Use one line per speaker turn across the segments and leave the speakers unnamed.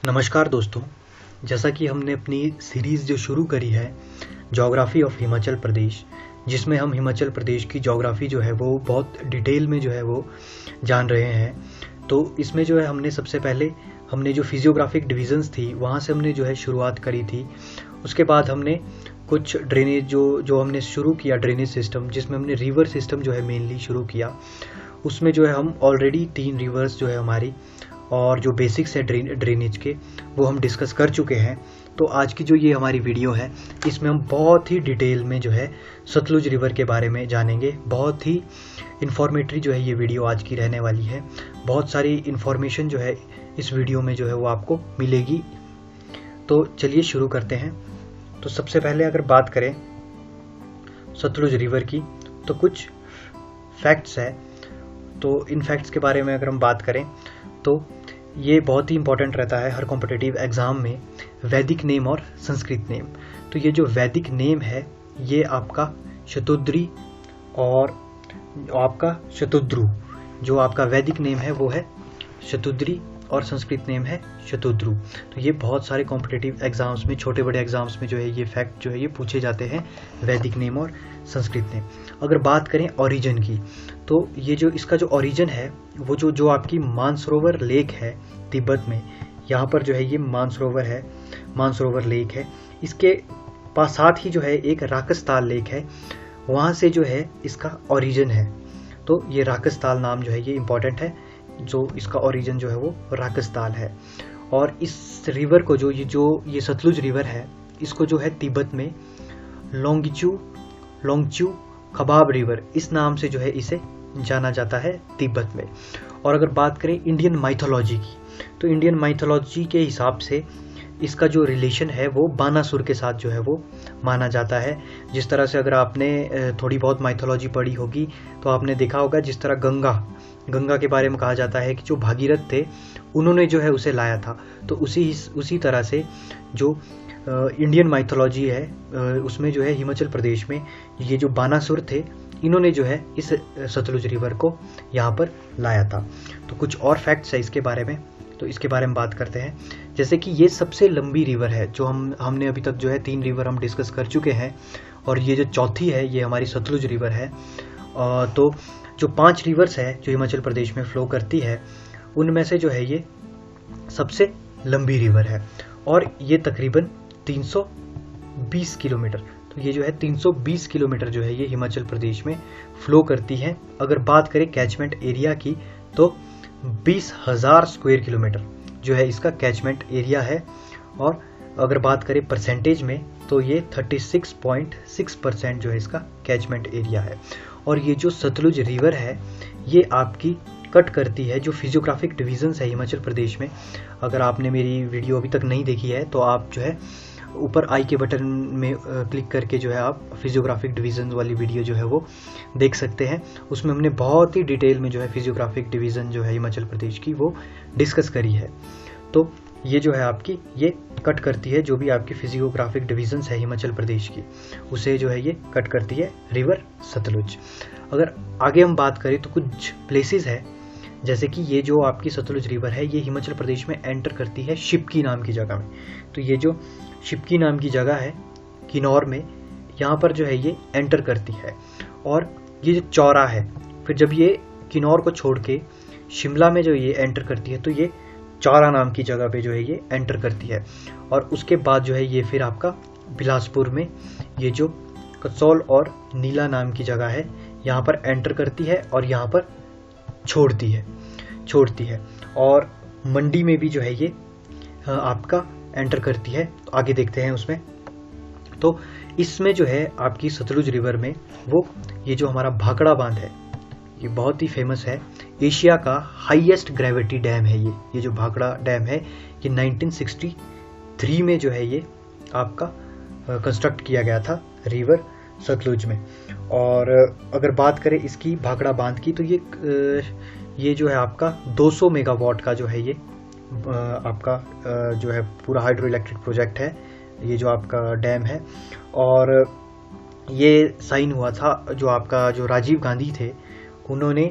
नमस्कार दोस्तों। जैसा कि हमने अपनी सीरीज़ जो शुरू करी है ज्योग्राफी ऑफ हिमाचल प्रदेश, जिसमें हम हिमाचल प्रदेश की ज्योग्राफी जो है वो बहुत डिटेल में जो है वो जान रहे हैं। तो इसमें जो है हमने सबसे पहले हमने जो फिजियोग्राफिक डिविजन्स थी वहाँ से हमने जो है शुरुआत करी थी। उसके बाद हमने कुछ ड्रेनेज जो हमने शुरू किया ड्रेनेज सिस्टम, जिसमें हमने रिवर सिस्टम जो है मेनली शुरू किया। उसमें जो है हम ऑलरेडी 3 रिवर्स जो है हमारी और जो बेसिक्स है ड्रेनेज के वो हम डिस्कस कर चुके हैं। तो आज की जो ये हमारी वीडियो है इसमें हम बहुत ही डिटेल में जो है सतलुज रिवर के बारे में जानेंगे। बहुत ही इन्फॉर्मेटरी जो है ये वीडियो आज की रहने वाली है। बहुत सारी इन्फॉर्मेशन जो है इस वीडियो में जो है वो आपको मिलेगी। तो चलिए शुरू करते हैं। तो सबसे पहले अगर बात करें सतलुज रिवर की तो कुछ फैक्ट्स है। तो इन फैक्ट्स के बारे में अगर हम बात करें तो ये बहुत ही इंपॉर्टेंट रहता है हर कॉम्पिटिटिव एग्जाम में, वैदिक नेम और संस्कृत नेम। तो ये जो वैदिक नेम है ये आपका शतुद्री और आपका शतुद्रु, जो आपका वैदिक नेम है वो है शतुद्री और संस्कृत नेम है शतुद्रु। तो ये बहुत सारे कॉम्पिटिटिव एग्जाम्स में, छोटे बड़े एग्जाम्स में जो है ये फैक्ट जो है ये पूछे जाते हैं, वैदिक नेम और संस्कृत नेम। अगर बात करें ओरिजिन की तो ये जो इसका जो ओरिजिन है वो जो आपकी मानसरोवर लेक है तिब्बत में, यहाँ पर जो है ये मानसरोवर है, मानसरोवर लेक है। इसके पास साथ ही जो है एक राकसताल लेक है, वहाँ से जो है इसका ओरिजिन है। तो ये राकसताल नाम जो है ये इम्पॉर्टेंट है, जो इसका ओरिजिन जो है वो राकसताल है। और इस रिवर को जो ये सतलुज रिवर है इसको जो है तिब्बत में लोंगचू खबाब रिवर इस नाम से जो है इसे जाना जाता है तिब्बत में। और अगर बात करें इंडियन माइथोलॉजी की तो इंडियन माइथोलॉजी के हिसाब से इसका जो रिलेशन है वो बानासुर के साथ जो है वो माना जाता है। जिस तरह से अगर आपने थोड़ी बहुत माइथोलॉजी पढ़ी होगी तो आपने देखा होगा जिस तरह गंगा के बारे में कहा जाता है कि जो भागीरथ थे उन्होंने जो है उसे लाया था। तो उसी तरह से जो इंडियन माइथोलॉजी है उसमें जो है हिमाचल प्रदेश में ये जो बानासुर थे इन्होंने जो है इस सतलुज रिवर को यहाँ पर लाया था। तो कुछ और फैक्ट्स है इसके बारे में, तो इसके बारे में बात करते हैं। जैसे कि ये सबसे लंबी रिवर है जो हमने अभी तक जो है 3 रिवर हम डिस्कस कर चुके हैं और ये जो चौथी है ये हमारी सतलुज रिवर है। तो जो 5 रिवर्स है जो हिमाचल प्रदेश में फ्लो करती है उनमें से जो है ये सबसे लंबी रिवर है और ये तकरीबन 320 किलोमीटर, तो ये जो है 320 किलोमीटर जो है ये हिमाचल प्रदेश में फ्लो करती है। अगर बात करें कैचमेंट एरिया की तो 20,000 स्क्वायर किलोमीटर जो है इसका कैचमेंट एरिया है। और अगर बात करें परसेंटेज में तो ये 36.6% जो है इसका कैचमेंट एरिया है। और ये जो सतलुज रिवर है ये आपकी कट करती है जो फिजियोग्राफिक डिविजन्स है हिमाचल प्रदेश में। अगर आपने मेरी वीडियो अभी तक नहीं देखी है तो आप जो है ऊपर आई के बटन में क्लिक करके जो है आप फिजियोग्राफिक डिवीजन वाली वीडियो जो है वो देख सकते हैं। उसमें हमने बहुत ही डिटेल में जो है फिजियोग्राफिक डिवीज़न जो है हिमाचल प्रदेश की वो डिस्कस करी है। तो ये जो है आपकी ये कट करती है जो भी आपकी फिजियोग्राफिक डिवीजन्स है हिमाचल प्रदेश की, उसे जो है ये कट करती है रिवर सतलुज। अगर आगे हम बात करें तो कुछ प्लेसेस है, जैसे कि ये जो आपकी सतलुज रिवर है ये हिमाचल प्रदेश में एंटर करती है शिपकी नाम की जगह में। तो ये जो शिपकी नाम की जगह है किन्नौर में, यहाँ पर जो है ये एंटर करती है। और ये जो चौरा है, फिर जब ये किन्नौर को छोड़ के शिमला में जो ये एंटर करती है तो ये चौरा नाम की जगह पे जो है ये एंटर करती है। और उसके बाद जो है ये फिर आपका बिलासपुर में ये जो कसौल और नीला नाम की जगह है यहाँ पर एंटर करती है और यहाँ पर छोड़ती है। और मंडी में भी जो है ये आपका एंटर करती है। तो आगे देखते हैं उसमें। तो इसमें जो है आपकी सतलुज रिवर में वो ये जो हमारा भाखड़ा बांध है ये बहुत ही फेमस है, एशिया का हाईएस्ट ग्रेविटी डैम है। ये जो भाखड़ा डैम है ये 1963 में जो है ये आपका कंस्ट्रक्ट किया गया था रिवर सतलुज में। और अगर बात करें इसकी भाखड़ा बांध की तो ये जो है आपका 200 मेगावाट का जो है ये आपका जो है पूरा हाइड्रो इलेक्ट्रिक प्रोजेक्ट है, ये जो आपका डैम है। और ये साइन हुआ था जो आपका जो राजीव गांधी थे उन्होंने,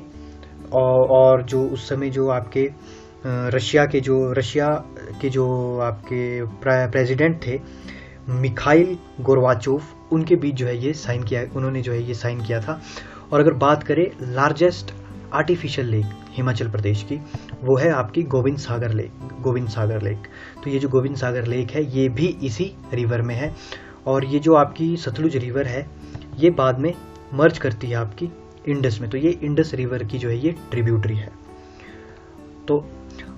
और जो उस समय जो आपके रशिया के जो आपके प्रेसिडेंट थे मिखाइल गोर्बाचोव, उनके बीच जो है ये साइन किया, उन्होंने जो है ये साइन किया था। और अगर बात करें largest artificial lake Himachal Pradesh की, वो है आपकी गोविंद सागर लेक। तो ये जो गोविंद सागर लेक है ये भी इसी रिवर में है। और ये जो आपकी सतलुज रिवर है ये बाद में मर्ज करती है आपकी इंडस में, तो ये इंडस रिवर की जो है ये ट्रिब्यूटरी है। तो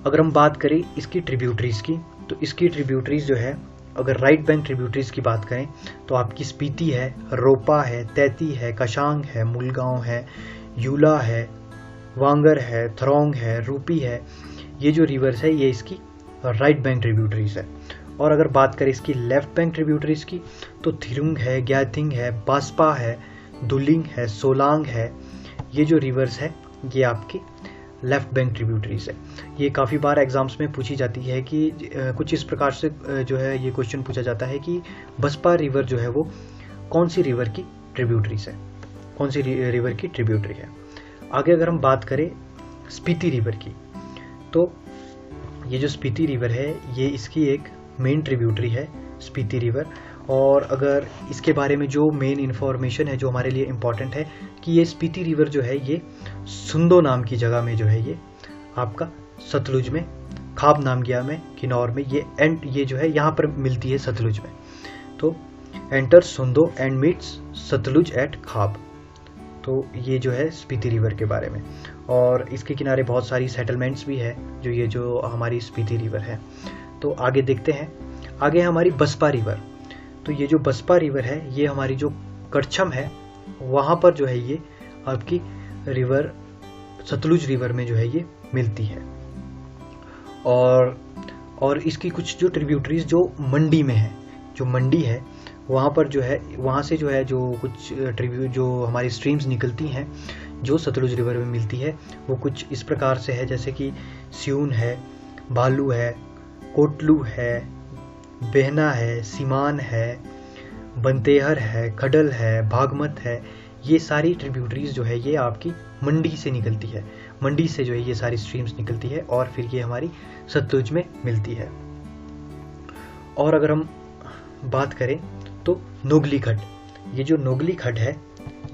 अगर हम बात करें इसकी ट्रिब्यूटरीज की, तो इसकी ट्रिब्यूटरीज जो है, अगर राइट बैंक ट्रिब्यूटरीज की बात करें तो आपकी स्पीति है, रोपा है, तैती है, कशांग है, मुलगांव है, यूला है, वांगर है, थरोंग है, रूपी है। ये जो रिवर्स है ये इसकी राइट बैंक ट्रिब्यूटरीज है। और अगर बात करें इसकी लेफ्ट बैंक ट्रिब्यूटरीज की तो थिरुंग है, ग्याथिंग है, बास्पा है, दुलिंग है, सोलांग है। ये जो रिवर्स है ये आपकी लेफ्ट बैंक ट्रिब्यूटरीज है। ये काफ़ी बार एग्जाम्स में पूछी जाती है कि कुछ इस प्रकार से जो है ये क्वेश्चन पूछा जाता है कि बसपा रिवर जो है वो कौन सी रिवर की ट्रिब्यूटरीज है, कौन सी रिवर की ट्रिब्यूटरी है। आगे अगर हम बात करें स्पीति रिवर की, तो ये जो स्पीति रिवर है ये इसकी एक मेन ट्रिब्यूटरी है स्पीति रिवर। और अगर इसके बारे में जो मेन इन्फॉर्मेशन है जो हमारे लिए इम्पॉर्टेंट है कि ये स्पीति रिवर जो है ये सुंदो नाम की जगह में जो है ये आपका सतलुज में, खाब नामगिया में, किन्नौर में, ये जो है यहाँ पर मिलती है सतलुज में। तो एंटर सुंदो and meets Sutlej at Khab. तो ये जो है स्पीति रिवर के बारे में। और इसके किनारे बहुत सारी सेटलमेंट्स भी है जो ये जो हमारी स्पीति रिवर है। तो आगे देखते हैं, आगे हमारी बसपा रिवर। तो ये जो बसपा रिवर है ये हमारी जो करछम है वहाँ पर जो है ये आपकी रिवर सतलुज रिवर में जो है ये मिलती है। और इसकी कुछ जो ट्रिब्यूटरीज जो मंडी में है, जो मंडी है वहाँ पर जो है, वहाँ से जो है जो कुछ जो हमारी स्ट्रीम्स निकलती हैं जो सतलुज रिवर में मिलती है वो कुछ इस प्रकार से है, जैसे कि स्यून है, बालू है, कोटलू है, बेहना है, सीमान है, बंतेहर है, खडल है, भागमत है। ये सारी ट्रिब्यूटरीज जो है ये आपकी मंडी से निकलती है, मंडी से जो है ये सारी स्ट्रीम्स निकलती है और फिर ये हमारी सतलुज में मिलती है। और अगर हम बात करें तो नोगली खड्ड, ये जो नोगली खड्ड है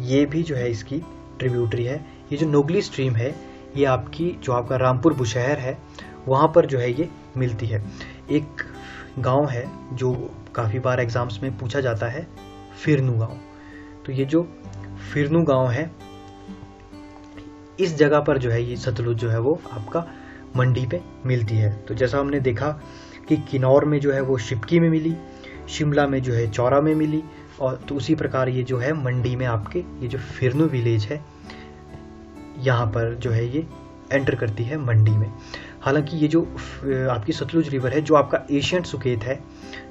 ये भी जो है इसकी ट्रिब्यूटरी है। ये जो नोगली स्ट्रीम है ये आपकी जो आपका रामपुर बुशहर है वहाँ पर जो है ये मिलती है। एक गांव है जो काफ़ी बार एग्जाम्स में पूछा जाता है, फिरनू गांव। तो ये जो फिरनू गांव है इस जगह पर जो है ये सतलुज जो है वो आपका मंडी पे मिलती है। तो जैसा हमने देखा कि किन्नौर में जो है वो शिपकी में मिली, शिमला में जो है चौरा में मिली, और तो उसी प्रकार ये जो है मंडी में आपके ये जो फिरनू विलेज है यहाँ पर जो है ये एंटर करती है मंडी में। हालांकि ये जो आपकी सतलुज रिवर है जो आपका एशियंट सुकेत है,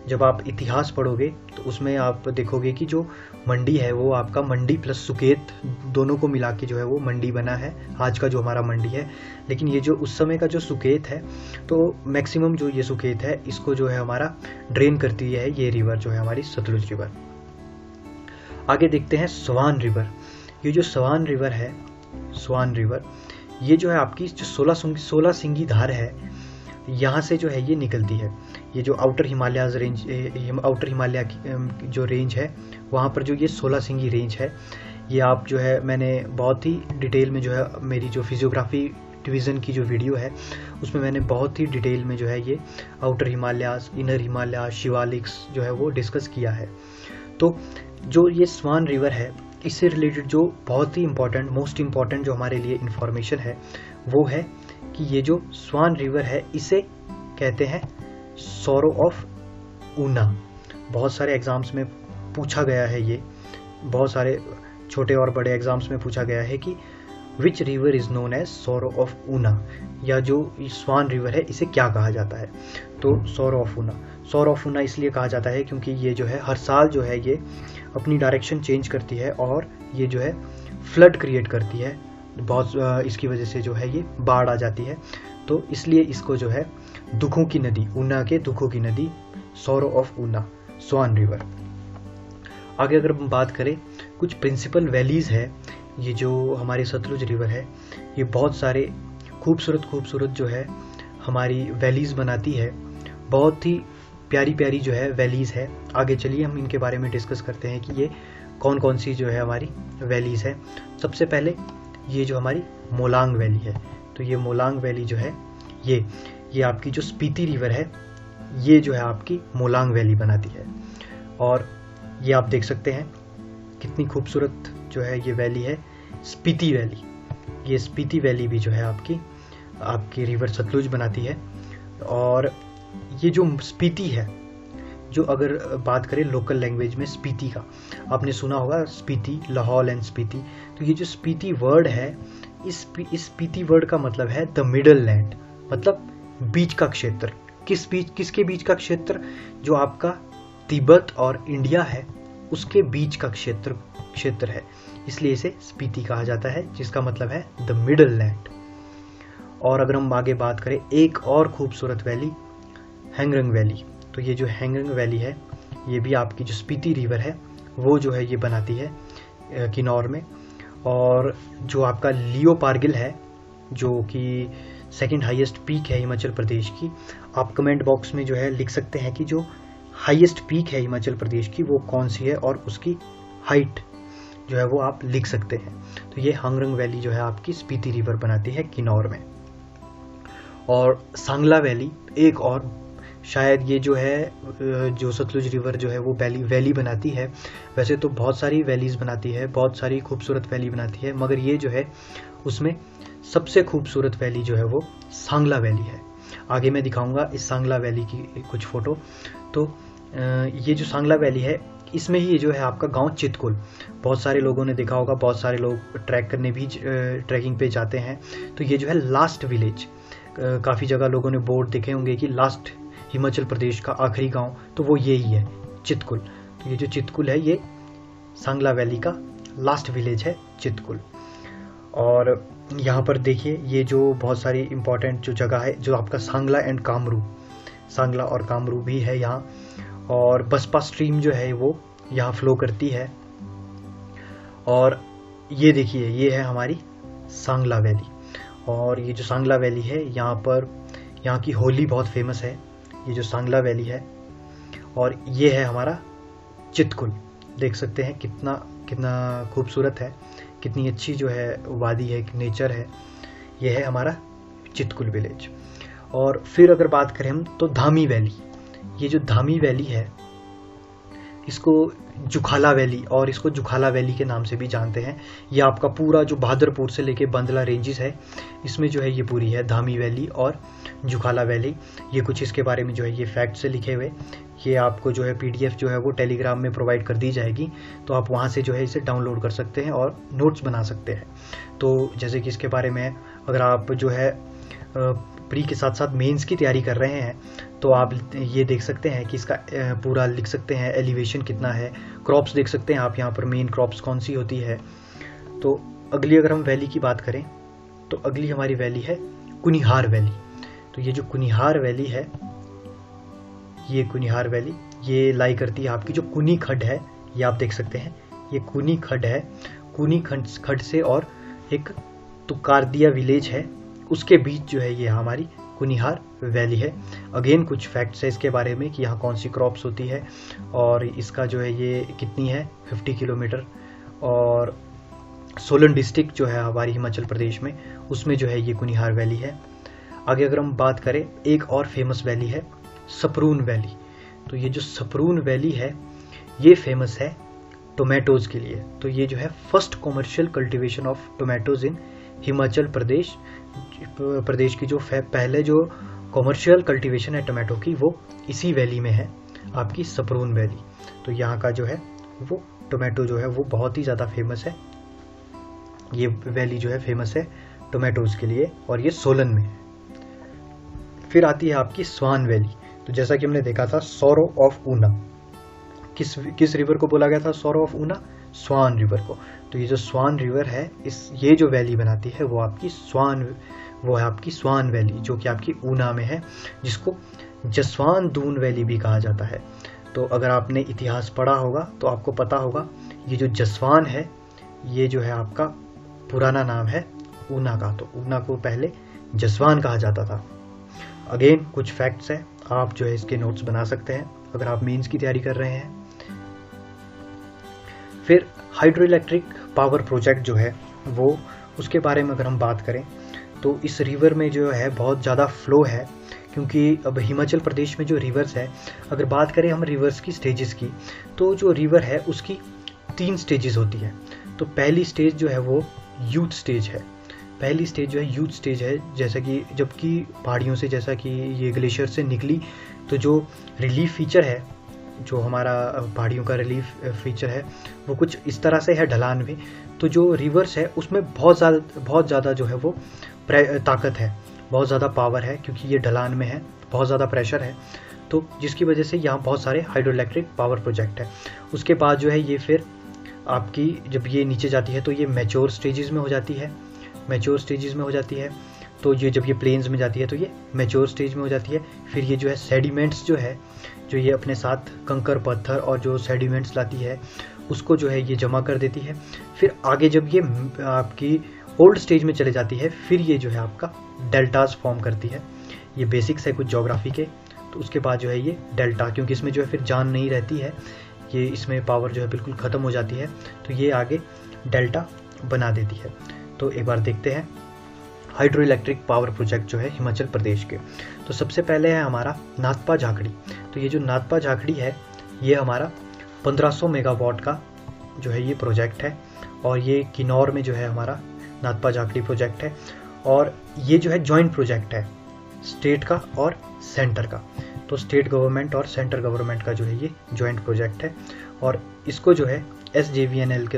जब आप इतिहास पढ़ोगे तो उसमें आप देखोगे कि जो मंडी है वो आपका मंडी प्लस सुकेत दोनों को मिला के जो है वो मंडी बना है, आज का जो हमारा मंडी है। लेकिन ये जो उस समय का जो सुकेत है तो मैक्सिमम जो ये सुकेत है इसको जो है हमारा ड्रेन करती है ये रिवर जो है हमारी सतलुज रिवर। आगे देखते हैं स्वान रिवर। ये जो स्वान रिवर है, स्वान रिवर ये जो है आपकी जो 16 सिंगी धार है यहाँ से जो है ये निकलती है। ये जो outer Himalayas range, outer Himalaya की जो रेंज है वहाँ पर जो ये 16 सिंगी रेंज है, ये आप जो है मैंने बहुत ही डिटेल में जो है मेरी जो फिजियोग्राफी डिवीज़न की जो वीडियो है उसमें मैंने बहुत ही डिटेल में जो है ये आउटर हिमालयाज, इनर हिमालय, शिवालिक्स जो है वो डिस्कस किया है। तो जो ये स्वान रिवर है इससे रिलेटेड जो बहुत ही इम्पॉर्टेंट, मोस्ट इम्पॉर्टेंट जो हमारे लिए इन्फॉर्मेशन है वो है कि ये जो स्वान रिवर है इसे कहते हैं सॉरो ऑफ ऊना। बहुत सारे एग्जाम्स में पूछा गया है, ये बहुत सारे छोटे और बड़े एग्जाम्स में पूछा गया है कि which river is known as sorrow of Una, या जो स्वान रिवर है इसे क्या कहा जाता है। तो sorrow of Una, sorrow of Una इसलिए कहा जाता है क्योंकि ये जो है हर साल जो है ये अपनी डायरेक्शन चेंज करती है और ये जो है फ्लड क्रिएट करती है, बहुत इसकी वजह से जो है ये बाढ़ आ जाती है। तो इसलिए इसको जो है दुखों की नदी, ऊना के दुखों की नदी, sorrow of Una, Swan river. आगे अगर हम बात करें कुछ प्रिंसिपल वैलीज़ है, ये जो हमारी सतलुज रिवर है ये बहुत सारे खूबसूरत जो है हमारी वैलीज़ बनाती है बहुत ही प्यारी प्यारी जो है वैलीज़ है। आगे चलिए हम इनके बारे में डिस्कस करते हैं कि ये कौन कौन सी जो है हमारी वैलीज़ है। सबसे पहले ये जो हमारी मोलांग वैली है, तो ये मोलांग वैली जो है ये आपकी जो स्पीति रिवर है ये जो है आपकी मोलांग वैली बनाती है। और ये आप देख सकते हैं कितनी खूबसूरत जो है ये वैली है, स्पीति वैली। ये स्पीति वैली भी जो है आपकी रिवर सतलुज बनाती है। और ये जो स्पीति है, जो अगर बात करें लोकल लैंग्वेज में स्पीति का, आपने सुना होगा स्पीति, लाहौल एंड स्पीति। तो ये जो स्पीति वर्ड है, इस स्पीति वर्ड का मतलब है द मिडल लैंड, मतलब बीच का क्षेत्र। किसके बीच का क्षेत्र? जो आपका तिब्बत और इंडिया है उसके बीच का क्षेत्र है, इसलिए इसे स्पीति कहा जाता है, जिसका मतलब है द मिडल लैंड। और अगर हम आगे बात करें एक और खूबसूरत वैली, हैंगरंग वैली। तो ये जो हैंगरंग वैली है ये भी आपकी जो स्पीति रिवर है वो जो है ये बनाती है किन्नौर में। और जो आपका लियो पार्गिल है जो कि सेकंड हाईएस्ट पीक है हिमाचल प्रदेश की, आप कमेंट बॉक्स में जो है लिख सकते हैं कि जो हाईएस्ट पीक है हिमाचल प्रदेश की वो कौन सी है और उसकी हाइट जो है वो आप लिख सकते हैं। तो ये हैंगरंग वैली जो है आपकी स्पीति रिवर बनाती है किन्नौर में। और सांगला वैली एक और, शायद ये जो है जो सतलुज रिवर जो है वो वैली बनाती है। वैसे तो बहुत सारी वैलीज बनाती है, बहुत सारी खूबसूरत वैली बनाती है, मगर ये जो है उसमें सबसे खूबसूरत वैली जो है वो सांगला वैली है। आगे मैं दिखाऊंगा इस सांगला वैली की कुछ फोटो। तो ये जो सांगला वैली है इसमें ही जो है आपका गांव चितकुल, बहुत सारे लोगों ने देखा होगा, बहुत सारे लोग ट्रैक करने भी ट्रैकिंग पे जाते हैं। तो ये जो है लास्ट विलेज, काफ़ी जगह लोगों ने बोर्ड देखे होंगे कि लास्ट हिमाचल प्रदेश का आखिरी गांव, तो वो यही है चितकुल। तो ये जो चितकुल है ये सांगला वैली का लास्ट विलेज है चितकुल। और यहाँ पर देखिए ये जो बहुत सारी इम्पोर्टेंट जो जगह है, जो आपका सांगला एंड कामरू, सांगला और कामरू भी है यहाँ। और बसपा स्ट्रीम जो है वो यहाँ फ्लो करती है। और ये देखिए ये है हमारी सांगला वैली। और ये जो सांगला वैली है यहाँ की होली बहुत फेमस है, ये जो सांगला वैली है। और ये है हमारा चितकुल, देख सकते हैं कितना खूबसूरत है, कितनी अच्छी जो है वादी है, नेचर है। ये है हमारा चितकुल विलेज। और फिर अगर बात करें हम तो धामी वैली, ये जो धामी वैली है इसको जुखाला वैली और इसको जुखाला वैली के नाम से भी जानते हैं। ये आपका पूरा जो बहादुरपुर से लेके बंदला रेंजेस है इसमें जो है ये पूरी है धामी वैली और जुखाला वैली। ये कुछ इसके बारे में जो है ये फैक्ट से लिखे हुए, ये आपको जो है पीडीएफ जो है वो टेलीग्राम में प्रोवाइड कर दी जाएगी, तो आप वहाँ से जो है इसे डाउनलोड कर सकते हैं और नोट्स बना सकते हैं। तो जैसे कि इसके बारे में अगर आप जो है प्री के साथ साथ मेंस की तैयारी कर रहे हैं तो आप ये देख सकते हैं कि इसका पूरा लिख सकते हैं एलिवेशन कितना है, क्रॉप्स देख सकते हैं आप यहाँ पर मेन क्रॉप्स कौन सी होती है। तो अगली अगर हम वैली की बात करें तो अगली हमारी वैली है कुनिहार वैली। तो ये जो कुनिहार वैली है, ये कुनिहार वैली ये लाई करती है आपकी जो कुनी खड्ड है, ये आप देख सकते हैं ये कुनी खड्ड है। कुनी खड्ड से और एक तुकारदिया विलेज है उसके बीच जो है ये हमारी कुनिहार वैली है। अगेन कुछ फैक्ट्स है इसके बारे में कि यहाँ कौन सी क्रॉप्स होती है और इसका जो है ये कितनी है 50 किलोमीटर। और सोलन डिस्ट्रिक्ट जो है हमारी हिमाचल प्रदेश में उसमें जो है ये कुनिहार वैली है। आगे अगर हम बात करें एक और फेमस वैली है सपरून वैली। तो ये जो सपरून वैली है ये फेमस है टोमेटोज़ के लिए। तो ये जो है first commercial cultivation of tomatoes in Himachal Pradesh की जो पहले जो कॉमर्शियल कल्टीवेशन है टोमेटो की वो इसी वैली में है, आपकी सपरून वैली। तो यहाँ का जो है वो टोमेटो जो है वो बहुत ही ज़्यादा फेमस है। ये वैली जो है फेमस है टोमेटोज़ के लिए और ये सोलन में है। फिर आती है आपकी स्वान वैली। तो जैसा कि हमने देखा था सॉरो ऑफ ऊना, किस रिवर को बोला गया था sorrow of Una? Swan river को। तो ये जो स्वान रिवर है ये जो वैली बनाती है वो है आपकी स्वान वैली जो कि आपकी ऊना में है, जिसको जसवान दून वैली भी कहा जाता है। तो अगर आपने इतिहास पढ़ा होगा तो आपको पता होगा ये जो जसवान है ये जो है आपका पुराना नाम है ऊना का। तो ऊना को पहले जसवान कहा जाता था। अगेन कुछ फैक्ट्स हैं, आप जो है इसके नोट्स बना सकते हैं अगर आप मेंस की तैयारी कर रहे हैं। फिर हाइड्रो इलेक्ट्रिक पावर प्रोजेक्ट जो है वो, उसके बारे में अगर हम बात करें तो इस रिवर में जो है बहुत ज़्यादा फ्लो है, क्योंकि अब हिमाचल प्रदेश में जो रिवर्स है, अगर बात करें हम रिवर्स की स्टेजेस की, तो जो रिवर है उसकी 3 स्टेजेस होती है। तो पहली स्टेज जो है वो यूथ स्टेज है, पहली स्टेज जो है यूथ स्टेज है, जैसा कि जबकि पहाड़ियों से, जैसा कि ये ग्लेशियर से निकली, तो जो रिलीफ फीचर है, जो हमारा पहाड़ियों का रिलीफ फीचर है वो कुछ इस तरह से है ढलान में। तो जो रिवर्स है उसमें बहुत ज़्यादा जो है वो ताकत है, बहुत ज़्यादा पावर है, क्योंकि ये ढलान में है, बहुत ज़्यादा प्रेशर है, तो जिसकी वजह से यहाँ बहुत सारे हाइड्रो इलेक्ट्रिक पावर प्रोजेक्ट है। उसके बाद जो है ये फिर आपकी जब ये नीचे जाती है तो ये मैच्योर स्टेजेस में हो जाती है, मैच्योर स्टेजेस में हो जाती है। तो ये जब ये प्लेन्स में जाती है तो ये मैच्योर स्टेज में हो जाती है। फिर ये जो है सेडिमेंट्स जो है, जो ये अपने साथ कंकर पत्थर और जो सेडिमेंट्स लाती है उसको जो है ये जमा कर देती है। फिर आगे जब ये आपकी ओल्ड स्टेज में चले जाती है, फिर ये जो है आपका डेल्टास फॉर्म करती है। ये बेसिक्स है कुछ ज्योग्राफी के। तो उसके बाद जो है ये डेल्टा, क्योंकि इसमें जो है फिर जान नहीं रहती है, ये इसमें पावर जो है बिल्कुल ख़त्म हो जाती है, तो ये आगे डेल्टा बना देती है। तो एक बार देखते हैं हाइड्रो इलेक्ट्रिक पावर प्रोजेक्ट जो है हिमाचल प्रदेश के। तो सबसे पहले है हमारा नाथपा झाकड़ी। तो ये जो नाथपा झाकड़ी है ये हमारा 1500 मेगावाट का जो है ये प्रोजेक्ट है, और ये किन्नौर में जो है हमारा नाथपा झाकड़ी प्रोजेक्ट है। और ये जो है जॉइंट प्रोजेक्ट है स्टेट का और सेंटर का। तो स्टेट गवर्नमेंट और सेंटर गवर्नमेंट का जो है ये जॉइंट प्रोजेक्ट है, और इसको जो है SJVNL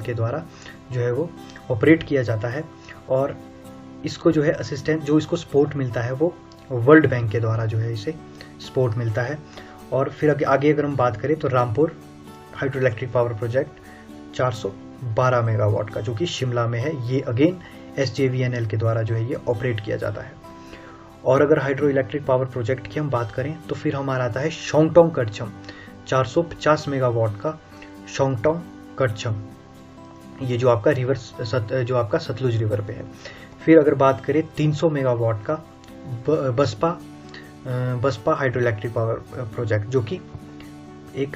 के द्वारा जो है वो ऑपरेट किया जाता है। और इसको जो है असिस्टेंट, जो इसको सपोर्ट मिलता है वो वर्ल्ड बैंक के द्वारा जो है इसे सपोर्ट मिलता है। और फिर आगे अगर हम बात करें तो Rampur hydro electric power project 412 megawatt का, जो कि शिमला में है, ये अगेन SJVNL के द्वारा जो है ये ऑपरेट किया जाता है। और अगर हाइड्रो इलेक्ट्रिक पावर प्रोजेक्ट की हम बात करें तो फिर हमारा आता है शोंगटोंग करछम 450 मेगावाट का शोंगटोंग करछम, ये जो आपका जो आपका सतलुज रिवर पे है। फिर अगर बात करें 300 मेगावाट का Baspa hydro electric power project, जो कि एक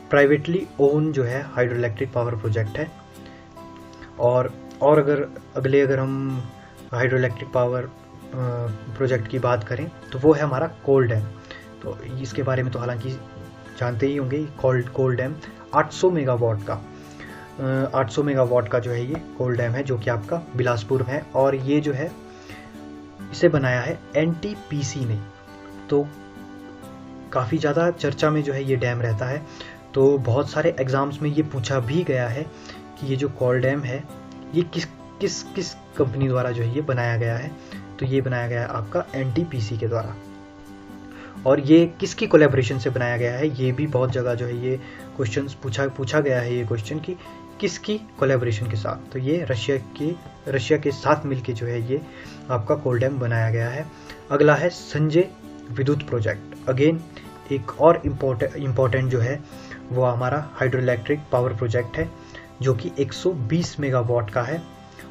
प्राइवेटली ओन जो है हाइड्रो इलेक्ट्रिक पावर प्रोजेक्ट है। और अगर हम हाइड्रो इलेक्ट्रिक पावर प्रोजेक्ट की बात करें तो वो है हमारा कोल डैम। तो इसके बारे में तो हालांकि जानते ही होंगे, कोल डैम 800 मेगावाट का 800 मेगावाट का जो है ये कोल डैम है, जो कि आपका बिलासपुर में है। और ये जो है इसे बनाया है NTPC ने। तो काफ़ी ज़्यादा चर्चा में जो है ये डैम रहता है। तो बहुत सारे एग्ज़ाम्स में ये पूछा भी गया है कि ये जो कोल डैम है ये किस कंपनी द्वारा जो है ये बनाया गया है। तो ये बनाया गया है आपका NTPC के द्वारा। और ये किसकी कोलैबोरेशन से बनाया गया है, ये भी बहुत जगह जो है ये क्वेश्चन पूछा गया है, ये क्वेश्चन कि किसकी कोलैबोरेशन के साथ। तो ये रशिया के साथ मिलके जो है ये आपका कोल डैम बनाया गया है। अगला है संजय विद्युत प्रोजेक्ट। अगेन एक और इम्पोर्टेंट जो है वो हमारा हाइड्रो इलेक्ट्रिक पावर प्रोजेक्ट है, जो कि 120 मेगावाट का है।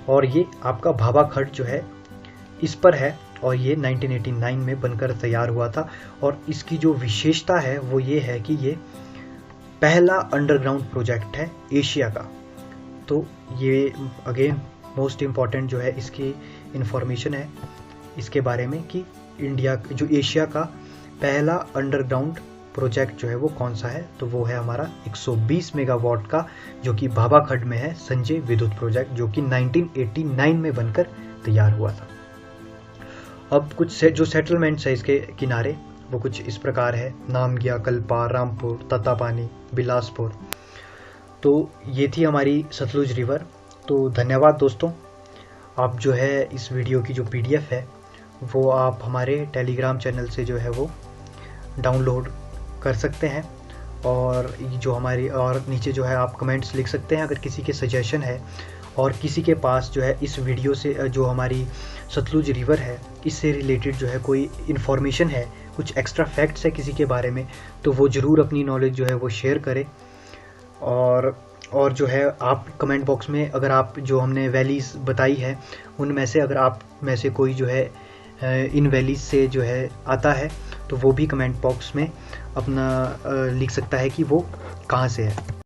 और ये आपका भाभा खड्ड जो है इस पर है, और ये 1989 में बनकर तैयार हुआ था। और इसकी जो विशेषता है वो ये है कि ये पहला अंडरग्राउंड प्रोजेक्ट है एशिया का। तो ये अगेन मोस्ट इम्पॉर्टेंट जो है इसकी इंफॉर्मेशन है इसके बारे में कि जो एशिया का पहला अंडरग्राउंड प्रोजेक्ट जो है वो कौन सा है। तो वो है हमारा 120 मेगावाट का, जो कि भाभा खड्ड में है, संजय विद्युत प्रोजेक्ट, जो कि 1989 में बनकर तैयार हुआ था। अब कुछ जो सेटलमेंट्स है इसके किनारे वो कुछ इस प्रकार है: नामगिया, कल्पा, रामपुर, तत्तापानी, बिलासपुर। तो ये थी हमारी सतलुज रिवर। तो धन्यवाद दोस्तों। आप जो है इस वीडियो की जो PDF है वो आप हमारे टेलीग्राम चैनल से जो है वो डाउनलोड कर सकते हैं। और जो हमारी और नीचे जो है आप कमेंट्स लिख सकते हैं अगर किसी के सजेशन है, और किसी के पास जो है इस वीडियो से जो हमारी सतलुज रिवर है इससे रिलेटेड जो है कोई इन्फॉर्मेशन है, कुछ एक्स्ट्रा फैक्ट्स है किसी के बारे में, तो वो ज़रूर अपनी नॉलेज जो है वो शेयर करें। और जो है आप कमेंट बॉक्स में अगर आप जो हमने वैलीज़ बताई है उनमें से अगर आप में से कोई जो है इन वैलीज से जो है आता है, तो वो भी कमेंट बॉक्स में अपना लिख सकता है कि वो कहाँ से है।